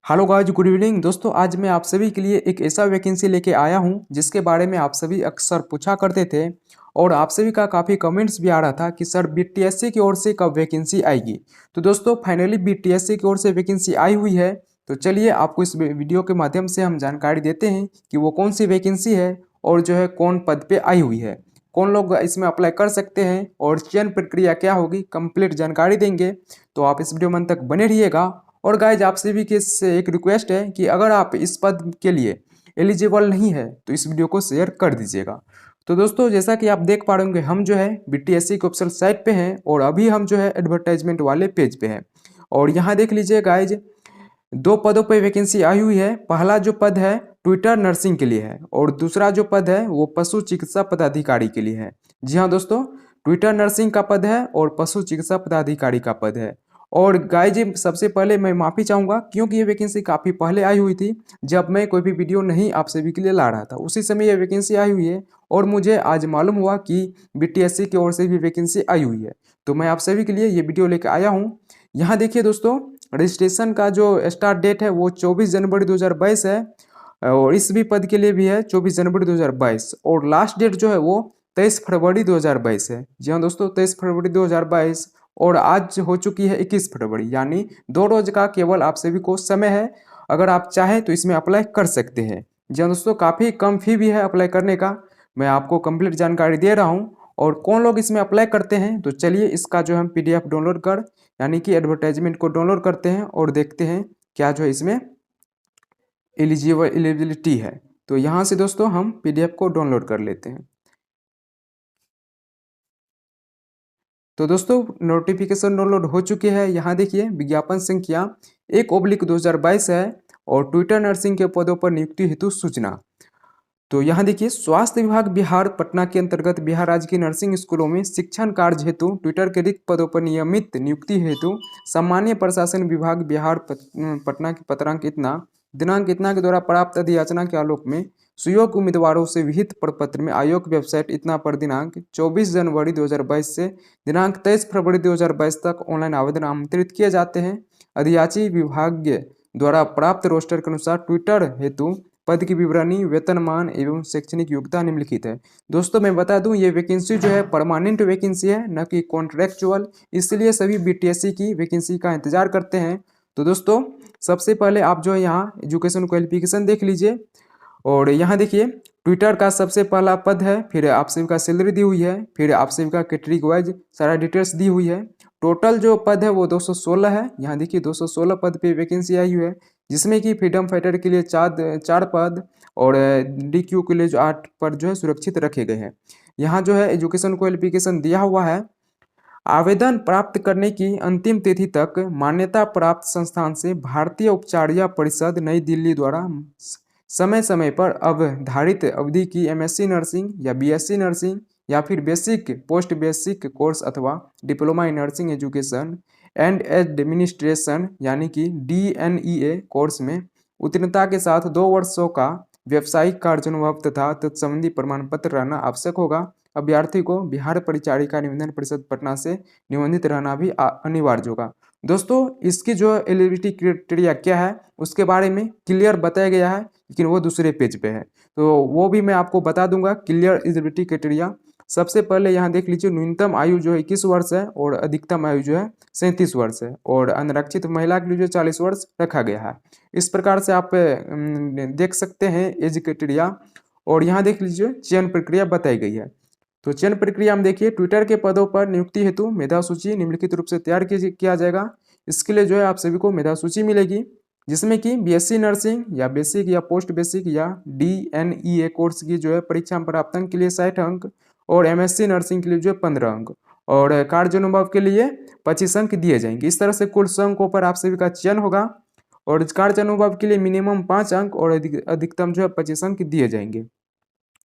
Hello guys, good evening दोस्तों। आज मैं आप सभी के लिए एक ऐसा वैकेंसी लेके आया हूं जिसके बारे में आप सभी अक्सर पूछा करते थे और आप सभी का काफ़ी कमेंट्स भी आ रहा था कि सर बीटीएससी की ओर से कब वैकेंसी आएगी। तो दोस्तों फाइनली बीटीएससी की ओर से वैकेंसी आई हुई है। तो चलिए आपको इस वीडियो के माध्यम से हम जानकारी देते हैं कि वो कौन सी वैकेंसी है और जो है कौन पद पे आई हुई है, कौन लोग इसमें अप्लाई कर सकते हैं और चयन प्रक्रिया क्या होगी, कंप्लीट जानकारी देंगे। तो आप इस वीडियो में अंत तक बने रहिएगा। और गाइज आप सभी के से एक रिक्वेस्ट है कि अगर आप इस पद के लिए एलिजिबल नहीं है तो इस वीडियो को शेयर कर दीजिएगा। तो दोस्तों जैसा कि आप देख पा रहे होंगे, हम जो है बीटीएससी के ऑफिशियल साइट पे हैं और अभी हम जो है एडवर्टाइजमेंट वाले पेज पे हैं। और यहाँ देख लीजिए गाइज, दो पदों पे वैकेंसी आई हुई है। पहला जो पद है ट्विटर नर्सिंग के लिए है और दूसरा जो पद है वो पशु चिकित्सा पदाधिकारी के लिए है। जी हाँ दोस्तों, ट्विटर नर्सिंग का पद है और पशु चिकित्सा पदाधिकारी का पद है। और गाइज सबसे पहले मैं माफ़ी चाहूँगा क्योंकि ये वैकेंसी काफ़ी पहले आई हुई थी, जब मैं कोई भी वीडियो नहीं आप सभी के लिए ला रहा था उसी समय ये वैकेंसी आई हुई है। और मुझे आज मालूम हुआ कि बीटीएससी की ओर से भी वैकेंसी आई हुई है, तो मैं आप सभी के लिए ये वीडियो लेकर आया हूँ। यहाँ देखिए दोस्तों, रजिस्ट्रेशन का जो स्टार्ट डेट है वो 24 जनवरी 2022 है और इस भी पद के लिए भी है 24 जनवरी 2022। और लास्ट डेट जो है वो 23 फरवरी 2022 है। जी हाँ दोस्तों, 23 फरवरी 2022। और आज हो चुकी है 21 फरवरी, यानी 2 रोज का केवल आप सभी को समय है। अगर आप चाहें तो इसमें अप्लाई कर सकते हैं। जी हाँ दोस्तों, काफ़ी कम फी भी है अप्लाई करने का। मैं आपको कंप्लीट जानकारी दे रहा हूँ। और कौन लोग इसमें अप्लाई करते हैं तो चलिए इसका जो हम पीडीएफ डाउनलोड कर, यानी कि एडवर्टाइजमेंट को डाउनलोड करते हैं और देखते हैं क्या जो है इसमें एलिजिबिलिटी है। तो यहाँ से दोस्तों हम पीडीएफ को डाउनलोड कर लेते हैं। तो दोस्तों नोटिफिकेशन डाउनलोड हो चुके हैं। यहाँ देखिए विज्ञापन संख्या 1/2022 है और ट्विटर नर्सिंग के पदों पर नियुक्ति हेतु सूचना। तो यहाँ देखिए, स्वास्थ्य विभाग बिहार पटना के अंतर्गत बिहार राज्य की नर्सिंग स्कूलों में शिक्षण कार्य हेतु ट्विटर के रिक्त पदों पर नियमित नियुक्ति हेतु सामान्य प्रशासन विभाग बिहार पटना के पत्रांक इतना दिनांक इतना के द्वारा प्राप्त अधियाचना के आलोक में सुयोग्य उम्मीदवारों से विहित प्रपत्र में आयोग वेबसाइट इतना पर दिनांक 24 जनवरी 2022 से दिनांक 23 फरवरी 2022 तक ऑनलाइन आवेदन आमंत्रित किए जाते हैं। अधियाची विभाग द्वारा प्राप्त रोस्टर के अनुसार ट्विटर हेतु पद की विवरणी, वेतनमान एवं शैक्षणिक योग्यता निम्नलिखित है। दोस्तों मैं बता दूं, ये वैकेंसी जो है परमानेंट वैकेंसी है, न कि कॉन्ट्रेक्चुअल, इसलिए सभी बीटीएससी की वैकेंसी का इंतजार करते हैं। तो दोस्तों सबसे पहले आप जो है यहाँ एजुकेशन क्वालिफिकेशन देख लीजिए। और यहाँ देखिए ट्विटर का सबसे पहला पद है, फिर आप सभी का सैलरी दी हुई है, फिर आप सभी का कैटेगरी वाइज सारा डिटेल्स दी हुई है। टोटल जो पद है वो 216 है। यहाँ देखिए 216 पद पे वैकेंसी आई हुई है, जिसमें कि फ्रीडम फाइटर के लिए चार पद और डीक्यू के लिए जो 8 पद जो है सुरक्षित रखे गए हैं। यहाँ जो है एजुकेशन क्वालिफिकेशन दिया हुआ है। आवेदन प्राप्त करने की अंतिम तिथि तक मान्यता प्राप्त संस्थान से भारतीय उपचारिया परिषद नई दिल्ली द्वारा समय समय पर अवधारित अवधि की एमएससी नर्सिंग या बीएससी नर्सिंग या फिर बेसिक पोस्ट बेसिक कोर्स अथवा diploma in nursing education and administration यानी कि डीएनईए कोर्स में उत्तीर्णता के साथ 2 वर्षों का व्यावसायिक कार्य अनुभव तथा तत्संबंधी प्रमाण पत्र रहना आवश्यक होगा। अभ्यर्थी को बिहार परिचारिका निबंधन परिषद पटना से निबंधित रहना भी अनिवार्य होगा। दोस्तों इसकी जो एलिजिबिलिटी क्राइटेरिया क्या है उसके बारे में क्लियर बताया गया है, लेकिन वो दूसरे पेज पे है, तो वो भी मैं आपको बता दूंगा क्लियर एलिजिबिलिटी क्राइटेरिया। सबसे पहले यहाँ देख लीजिए, न्यूनतम आयु जो है 21 वर्ष है और अधिकतम आयु जो है 37 वर्ष है और अनारक्षित महिला के लिए जो 40 वर्ष रखा गया है। इस प्रकार से आप देख सकते हैं एज क्राइटेरिया। और यहाँ देख लीजिए चयन प्रक्रिया बताई गई है। तो चयन प्रक्रिया में देखिए, ट्विटर के पदों पर नियुक्ति हेतु मेधा सूची निम्नलिखित रूप से तैयार किया जाएगा। इसके लिए जो है आप सभी को मेधा सूची मिलेगी, जिसमें कि बीएससी नर्सिंग या बेसिक या पोस्ट बेसिक या डीएनईए कोर्स की जो है परीक्षा में प्राप्त अंक के लिए 60 अंक और एमएससी नर्सिंग के लिए जो है 15 अंक और कार्य अनुभव के लिए 25 अंक दिए जाएंगे। इस तरह से कुल 100 अंकों पर आप सभी का चयन होगा और कार्य अनुभव के लिए मिनिमम 5 अंक और अधिकतम जो है 25 अंक दिए जाएंगे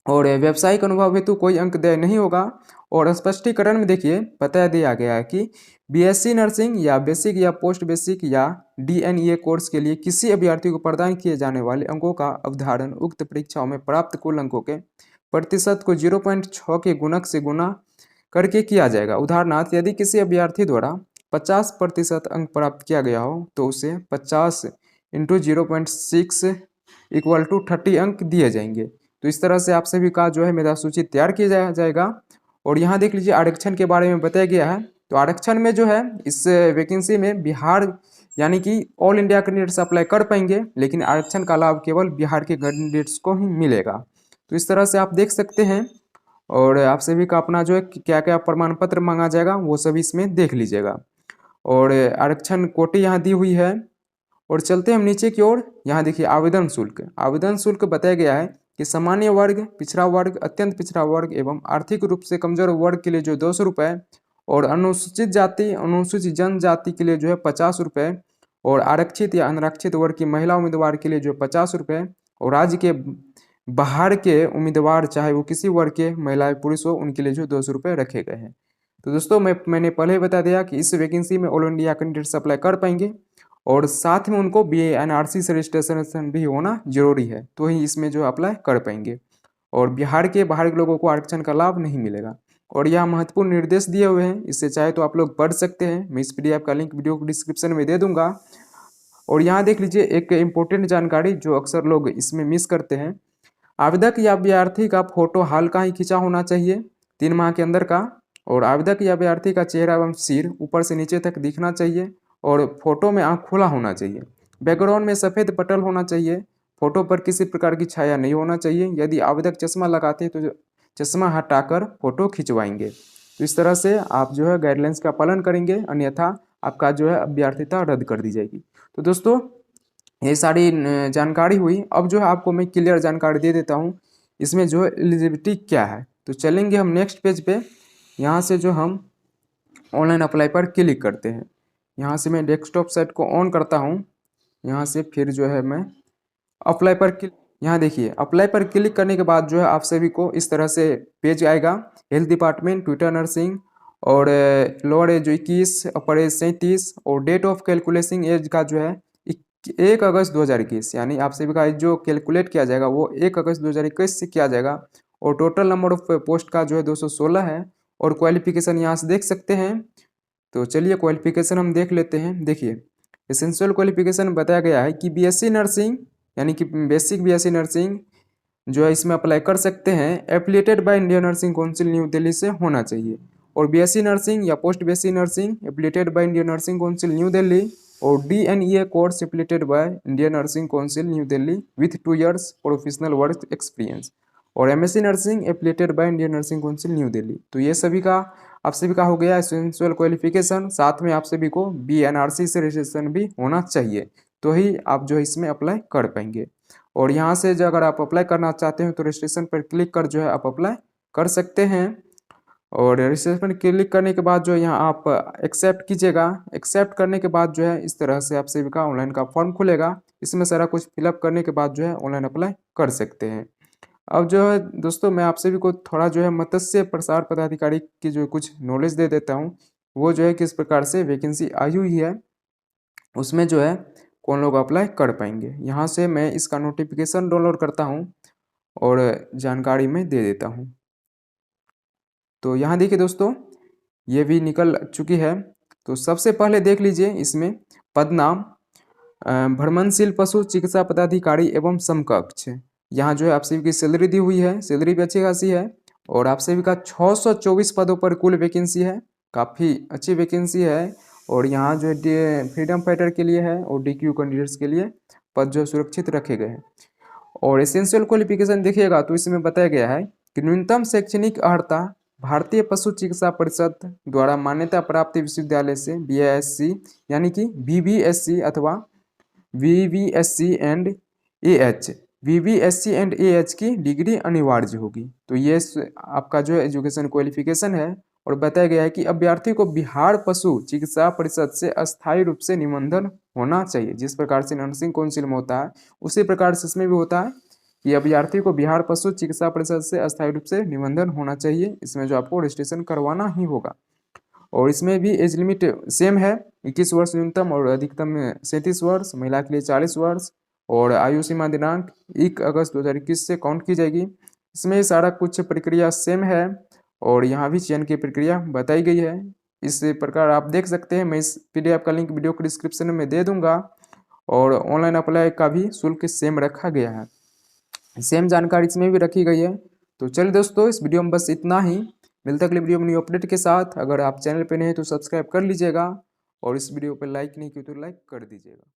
और व्यावसायिक अनुभव हेतु कोई अंक देय नहीं होगा। और स्पष्टीकरण में देखिए बता दिया गया है कि बीएससी नर्सिंग या बेसिक या पोस्ट बेसिक या डीएनईए कोर्स के लिए किसी अभ्यर्थी को प्रदान किए जाने वाले अंकों का अवधारण उक्त परीक्षाओं में प्राप्त कुल अंकों के प्रतिशत को 0.6 के गुणक से गुना करके किया जाएगा। उदाहरणार्थ यदि किसी अभ्यर्थी द्वारा 50% अंक प्राप्त किया गया हो तो उसे 50 इंटू 0.6 इक्वल टू 30 अंक दिए जाएंगे। तो इस तरह से आप सभी का जो है मेधा सूची तैयार किया जाएगा। और यहाँ देख लीजिए आरक्षण के बारे में बताया गया है। तो आरक्षण में जो है इस वैकेंसी में बिहार यानी कि ऑल इंडिया कैंडिडेट्स अप्लाई कर पाएंगे, लेकिन आरक्षण का लाभ केवल बिहार के कैंडिडेट्स को ही मिलेगा। तो इस तरह से आप देख सकते हैं। और आप सभी का अपना जो है क्या क्या प्रमाण पत्र मांगा जाएगा वो सभी इसमें देख लीजिएगा। और आरक्षण कोटि यहाँ दी हुई है। और चलते हैं हम नीचे की ओर। यहाँ देखिए आवेदन शुल्क। आवेदन शुल्क बताया गया है कि सामान्य वर्ग, पिछड़ा वर्ग, अत्यंत पिछड़ा वर्ग एवं आर्थिक रूप से कमजोर वर्ग के लिए जो 200 रुपये, और अनुसूचित जाति, अनुसूचित जनजाति के लिए जो है 50 रुपये, और आरक्षित या अनारक्षित वर्ग की महिला उम्मीदवार के लिए जो 50 रुपये, और राज्य के बाहर के उम्मीदवार चाहे वो किसी वर्ग के महिला पुरुष हो उनके लिए जो 200 रुपये रखे गए हैं। तो दोस्तों मैंने पहले ही बता दिया कि इस वैकेंसी में ऑल इंडिया कैंडिडेट्स अप्लाई कर पाएंगे, और साथ में उनको BNRC से रजिस्ट्रेशन भी होना जरूरी है, तो ही इसमें जो अप्लाई कर पाएंगे। और बिहार के बाहर के लोगों को आरक्षण का लाभ नहीं मिलेगा। और यहाँ महत्वपूर्ण निर्देश दिए हुए हैं, इससे चाहे तो आप लोग पढ़ सकते हैं। मैं इस PDF का लिंक वीडियो को डिस्क्रिप्शन में दे दूंगा। और यहाँ देख लीजिए एक इम्पोर्टेंट जानकारी जो अक्सर लोग इसमें मिस करते हैं। आवेदक या अभ्यर्थी का फोटो हाल का ही खींचा होना चाहिए 3 माह के अंदर का। और आवेदक या अभ्यर्थी का चेहरा एवं सिर ऊपर से नीचे तक दिखना चाहिए, और फोटो में आँख खुला होना चाहिए। बैकग्राउंड में सफ़ेद पटल होना चाहिए। फोटो पर किसी प्रकार की छाया नहीं होना चाहिए। यदि आवेदक चश्मा लगाते हैं तो चश्मा हटाकर फोटो खिंचवाएंगे। तो इस तरह से आप जो है गाइडलाइंस का पालन करेंगे, अन्यथा आपका जो है अभ्यर्थिता रद्द कर दी जाएगी। तो दोस्तों ये सारी जानकारी हुई। अब जो है आपको मैं क्लियर जानकारी दे देता हूँ इसमें जो है एलिजिबिलिटी क्या है। तो चलेंगे हम नेक्स्ट पेज पे। यहाँ से जो हम ऑनलाइन अप्लाई पर क्लिक करते हैं। यहाँ से मैं डेस्कटॉप साइट को ऑन करता हूँ। यहाँ से फिर जो है मैं अप्लाई पर क्लिक, यहाँ देखिए अप्लाई पर क्लिक करने के बाद जो है आप सभी को इस तरह से पेज आएगा। हेल्थ डिपार्टमेंट, ट्विटर नर्सिंग, और लोअर एज 21, अपर एज 37, और डेट ऑफ कैलकुलेशन एज का जो है 1 अगस्त 2021, यानी आप सभी का जो कैलकुलेट किया जाएगा वो 1 अगस्त 2021 से किया जाएगा। और टोटल नंबर ऑफ पोस्ट का जो है 216 है। और क्वालिफिकेशन यहाँ से देख सकते हैं। तो चलिए क्वालिफिकेशन हम देख लेते हैं। देखिए एसेंशियल क्वालिफिकेशन बताया गया है कि BSc नर्सिंग यानी कि बेसिक BSc नर्सिंग जो है इसमें अप्लाई कर सकते हैं। Affiliated by Indian nursing council new Delhi से होना चाहिए। और BSc नर्सिंग या post BSc nursing affiliated by Indian nursing council new Delhi, और DNEA course affiliated by Indian nursing council new Delhi with 2 years professional work experience, और MSc nursing affiliated by Indian nursing council new Delhi. तो ये सभी का आप सभी का हो गया एसेंशियल क्वालिफिकेशन। साथ में आप सभी को BNRC से रजिस्ट्रेशन भी होना चाहिए, तो ही आप जो है इसमें अप्लाई कर पाएंगे। और यहाँ से जो अगर आप अप्लाई करना चाहते हैं तो रजिस्ट्रेशन पर क्लिक कर जो है आप अप्लाई कर सकते हैं। और रजिस्ट्रेशन पर क्लिक करने के बाद जो है यहाँ आप एक्सेप्ट कीजिएगा। एक्सेप्ट करने के बाद जो है इस तरह से आप सभी का ऑनलाइन का फॉर्म खुलेगा। इसमें सारा कुछ फिलअप करने के बाद जो है ऑनलाइन अप्लाई कर सकते हैं। अब जो है दोस्तों मैं आप सभी को थोड़ा जो है मत्स्य प्रसार पदाधिकारी की जो कुछ नॉलेज दे देता हूँ। वो जो है किस प्रकार से वैकेंसी आई हुई है, उसमें जो है कौन लोग अप्लाई कर पाएंगे। यहाँ से मैं इसका नोटिफिकेशन डाउनलोड करता हूँ और जानकारी में दे देता हूँ। तो यहाँ देखिए दोस्तों ये भी निकल चुकी है। तो सबसे पहले देख लीजिए इसमें पद नाम भ्रमणशील पशु चिकित्सा पदाधिकारी एवं समकक्ष। यहाँ जो है आप सभी की सैलरी दी हुई है, सैलरी भी अच्छी खासी है। और आप सभी का 624 पदों पर कुल वैकेंसी है, काफ़ी अच्छी वैकेंसी है। और यहाँ जो है फ्रीडम फाइटर के लिए है और DQ कैंडिडेट्स के लिए पद जो सुरक्षित रखे गए हैं। और एसेंशियल क्वालिफिकेशन देखिएगा तो इसमें बताया गया है कि न्यूनतम शैक्षणिक अर्हता भारतीय पशु चिकित्सा परिषद द्वारा मान्यता प्राप्त विश्वविद्यालय से BSc यानी कि BBSc अथवा VVSc and AH, VVSc and AH की डिग्री अनिवार्य होगी। तो ये आपका जो एजुकेशन क्वालिफिकेशन है। और बताया गया है कि अभ्यर्थी को बिहार पशु चिकित्सा परिषद से अस्थायी रूप से निबंधन होना चाहिए। जिस प्रकार से नर्सिंग काउंसिल में होता है उसी प्रकार से इसमें भी होता है कि अभ्यर्थी को बिहार पशु चिकित्सा परिषद से अस्थायी रूप से निबंधन होना चाहिए। इसमें जो आपको रजिस्ट्रेशन करवाना ही होगा। और इसमें भी एज लिमिट सेम है, 21 वर्ष न्यूनतम और अधिकतम 37 वर्ष, महिला के लिए 40 वर्ष। और आयु सीमा दिनांक 1 अगस्त 2021 से काउंट की जाएगी। इसमें सारा कुछ प्रक्रिया सेम है और यहाँ भी चयन की प्रक्रिया बताई गई है। इस प्रकार आप देख सकते हैं। मैं इस PDF का लिंक वीडियो को डिस्क्रिप्शन में दे दूंगा। और ऑनलाइन अप्लाई का भी शुल्क सेम रखा गया है। सेम जानकारी इसमें भी रखी गई है। तो चलिए दोस्तों, इस वीडियो में बस इतना ही। मिलते हैं अगले वीडियो में न्यू अपडेट के साथ। अगर आप चैनल पे नए हैं तो सब्सक्राइब कर लीजिएगा और इस वीडियो पर लाइक नहीं किया तो लाइक कर दीजिएगा।